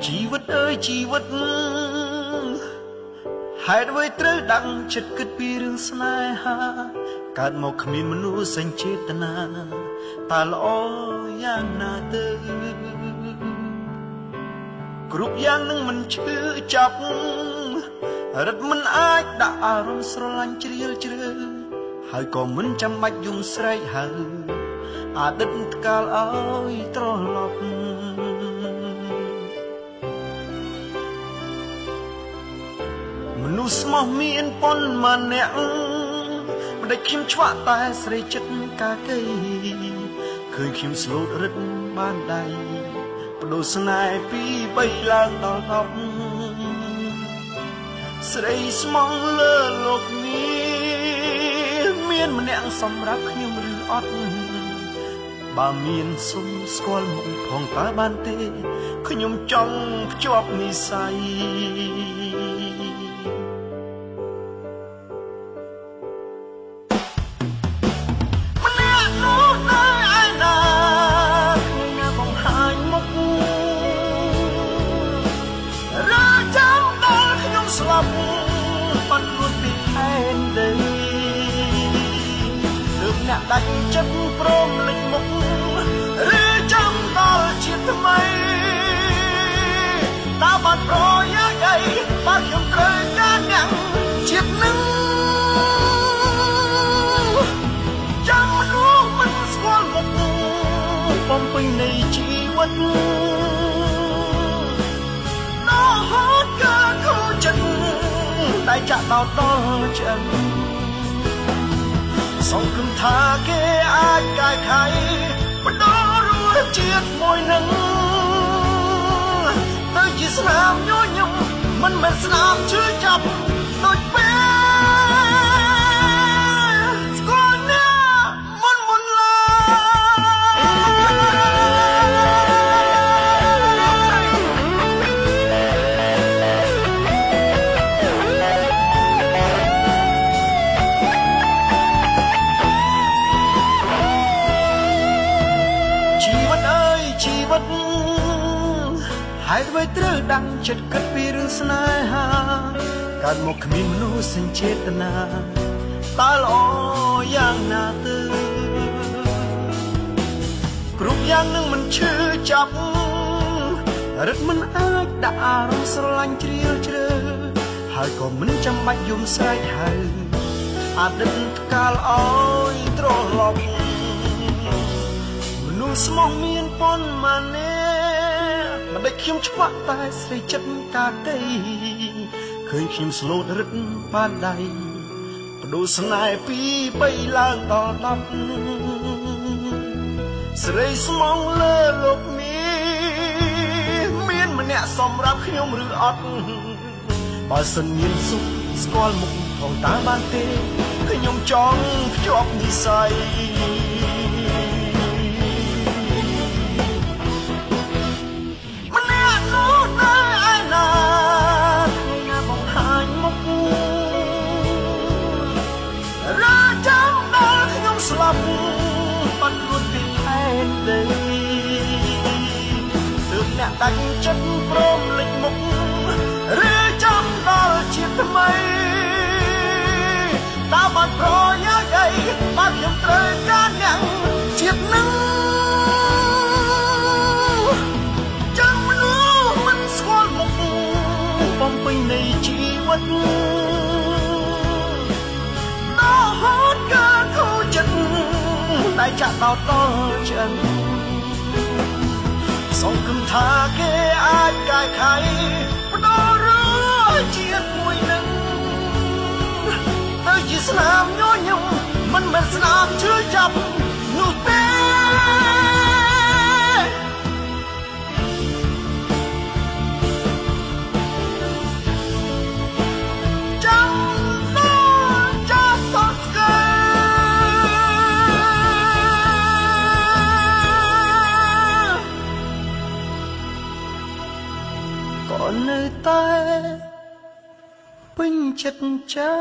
ជីវិតអើយជីវិតហេតុអ្វីត្រូវដាំងចិត្តគិតពីរឿងស្នេហាកើតមកគ្មានមនុស្សសេចចេតនាតើល្អយ៉ាងណាទៅគ្រប់យ៉ាងនឹងមិនឈឺចាប់រឹតមិនអាចដាក់អារម្មណ៍ស្រឡាញ់ជ្រាលជ្រៅហើយក៏មិនចាំបាច់យំស្រែកហៅអតីតកាលឲ្យត្រឡប់មនុស្សស្មោះមានប៉ុន្មានអ្នកមិនដែលខ្ញុំឆ្វាក់តែស្រីចិត្តកាកៃឃើញខ្ញុំស្លូតរឹតបានដៃបដូរស្នេហ៍ពី3ឡើងដល់10ស្រីស្មងលើលោកនេះមានម្នាក់សម្រាប់ខ្ញុំឬអត់បើមានសុំស្គាល់មុខផងតើបានទេខ្ញុំចង់ភ្ជាប់និស្ស័យអ្នកដាច់ចិត្តព្រមលេចមុខឬចាំដល់ជាតិថ្មីតើបានប្រយោជន៍អីបើខ្ញុំត្រូវការអ្នកជាតិនឹងចាំមនុស្សមិនស្គាល់មុខបំពេញនៃជីវិតដល់ហត់ក៏ខូចចិត្តតែចាក់ដោតដល់ឆ្អឹងសង្ឃឹមថាគេអាចកែខៃបណ្ដោះរសជាតិមួយនឹងទៅជាស្នាមញញឹមមិនមែនស្នាមឈឺចាប់ដូចពេលស្គាល់អ្នកមុនឡើហេតុអ្វីត្រូវដាំងចិត្តគិតពីរឿងស្នេហាកើតមកគ្មានមនុស្សសេចចេតនាតើល្អយ៉ាងណាទៅគ្រប់យ៉ាងនឹងមិនឈឺចាប់រឹតមិនអាចដាក់អារម្មណ៍ស្រឡាញ់ជ្រាលជ្រៅហើយក៏មិនចាំបាច់យំស្រែកហៅអតីតកាលឲ្យត្រឡប់មនុស្សស្មោះមានប៉ុន្មានមិនដែលខ្ញុំឆ្វាក់តែស្រីចិត្តកាកៃឃើញខ្ញុំស្លូតរឹតបានដៃបដូរស្នេហ៍ពី3ឡើងដល់10ស្រីស្មងលើលោកនេះមានម្នាក់សម្រាប់ខ្ញុំឬអត់បើសិនមានសុខស្គាល់មុខផងតើបានទេខ្ញុំចង់ភ្ជាប់និស្ស័យស្លាប់បាត់ខ្លួនពីផែនដីទើបអ្នកដាច់ចិត្តព្រមលេចមុខឬចាំដល់ជាតិថ្មីតើបានប្រយោជន៍អីបើខ្ញុំត្រូវការអ្នកជាតិនឹងចាំមនុស្សមិនស្គាល់មុខបំពេញនៃជីវិតដល់ហត់ក៏ខូចចិត្តតែចាក់ដោតដល់ឆ្អឹងសង្ឃឹមថាគេអាចកែខៃបណ្ដោះរសជាតិមួយនឹងទៅជាស្នាមញញឹមមិនមែនស្នាមឈឺចាប់នោះទេក៏នៅតែពេញចិត្តចា